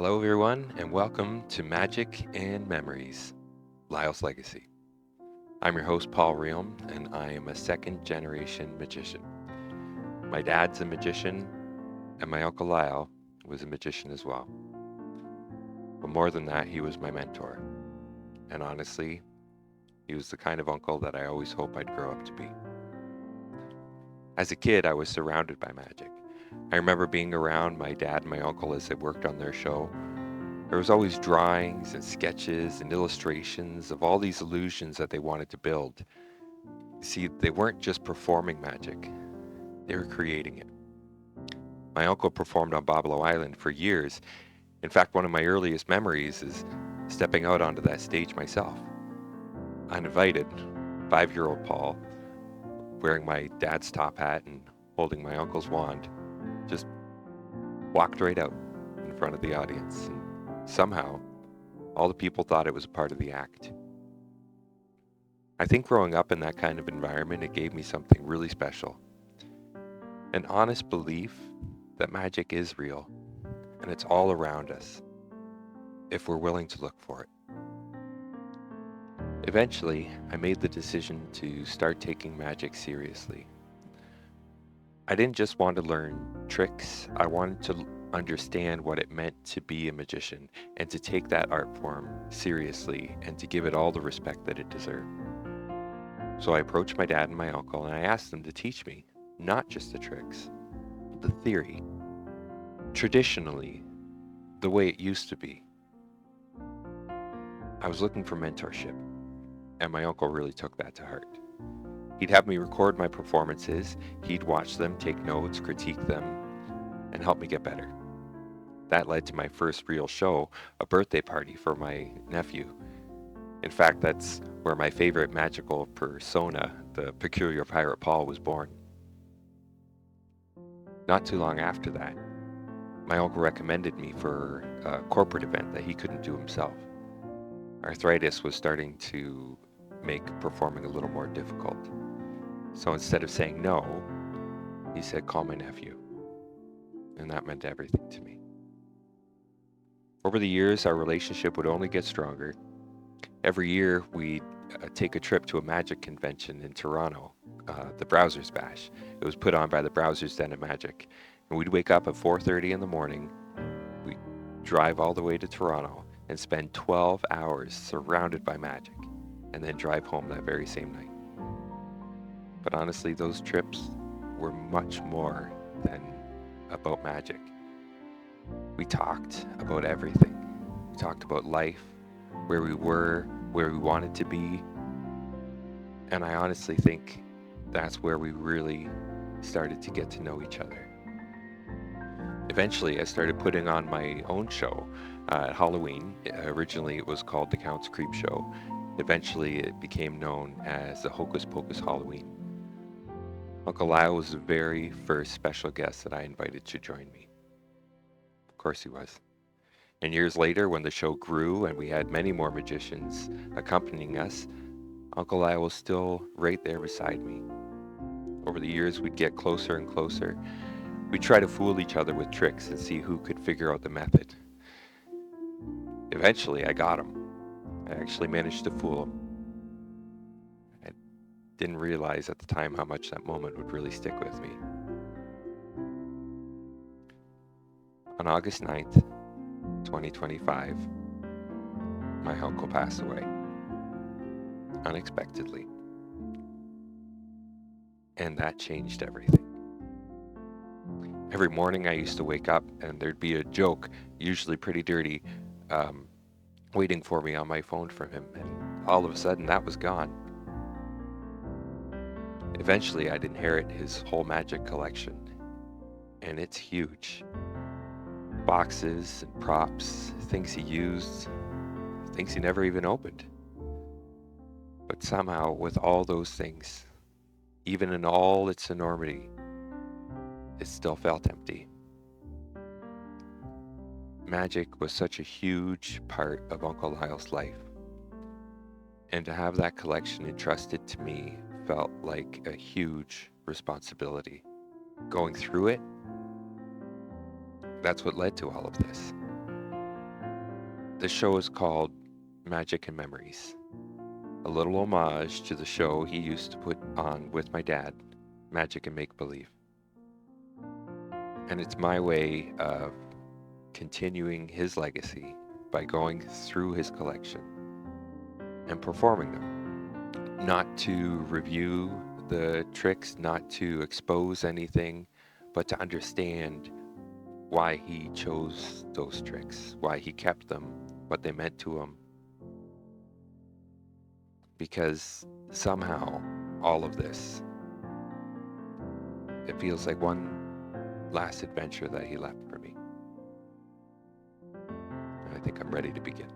Hello, everyone, and welcome to Magic and Memories, Lyall's Legacy. I'm your host, Paul Reaume, and I am a second generation magician. My dad's a magician, and my uncle Lyall was a magician as well. But more than that, he was my mentor. And honestly, he was the kind of uncle that I always hope I'd grow up to be. As a kid, I was surrounded by magic. I remember being around my dad and my uncle as they worked on their show. There was always drawings and sketches and illustrations of all these illusions that they wanted to build. You see, they weren't just performing magic, they were creating it. My uncle performed on Babalo Island for years. In fact, one of my earliest memories is stepping out onto that stage myself. Uninvited, 5-year-old Paul, wearing my dad's top hat and holding my uncle's wand, just walked right out in front of the audience. And somehow, all the people thought it was a part of the act. I think growing up in that kind of environment, it gave me something really special. An honest belief that magic is real and it's all around us if we're willing to look for it. Eventually, I made the decision to start taking magic seriously. I didn't just want to learn tricks, I wanted to understand what it meant to be a magician and to take that art form seriously and to give it all the respect that it deserved. So I approached my dad and my uncle and I asked them to teach me not just the tricks, but the theory. Traditionally, the way it used to be. I was looking for mentorship, and my uncle really took that to heart. He'd have me record my performances, he'd watch them, take notes, critique them, and help me get better. That led to my first real show, a birthday party for my nephew. In fact, that's where my favorite magical persona, the peculiar pirate Paul, was born. Not too long after that, my uncle recommended me for a corporate event that he couldn't do himself. Arthritis was starting to make performing a little more difficult. So instead of saying no, he said, call my nephew. And that meant everything to me. Over the years, our relationship would only get stronger. Every year, we'd take a trip to a magic convention in Toronto, the Browsers Bash. It was put on by the Browsers Den of Magic. And we'd wake up at 4:30 in the morning, we'd drive all the way to Toronto and spend 12 hours surrounded by magic, and then drive home that very same night. But honestly, those trips were much more than about magic. We talked about everything. We talked about life, where we were, where we wanted to be, and I honestly think that's where we really started to get to know each other. Eventually, I started putting on my own show at Halloween. Originally, it was called the Count's Creep Show. Eventually, it became known as the Hocus Pocus Halloween. Uncle Lyall was the very first special guest that I invited to join me. Of course he was. And years later, when the show grew and we had many more magicians accompanying us, Uncle Lyall was still right there beside me. Over the years, we'd get closer and closer. We'd try to fool each other with tricks and see who could figure out the method. Eventually, I got him. I actually managed to fool him. I didn't realize at the time how much that moment would really stick with me. On August 9th, 2025, my uncle passed away. Unexpectedly. And that changed everything. Every morning I used to wake up and there'd be a joke, usually pretty dirty, waiting for me on my phone from him, and all of a sudden that was gone. Eventually I'd inherit his whole magic collection, and it's huge. Boxes and props, things he used, things he never even opened. But somehow, with all those things, even in all its enormity, it still felt empty. Magic was such a huge part of Uncle Lyall's life, and to have that collection entrusted to me felt like a huge responsibility. Going through it, that's what led to all of this. The show is called Magic and Memories, a little homage to the show he used to put on with my dad, Magic and Make Believe. And it's my way of continuing his legacy by going through his collection and performing them. Not to review the tricks, not to expose anything, but to understand why he chose those tricks, why he kept them, what they meant to him. Because somehow all of this, it feels like one last adventure that he left for me. And I think I'm ready to begin.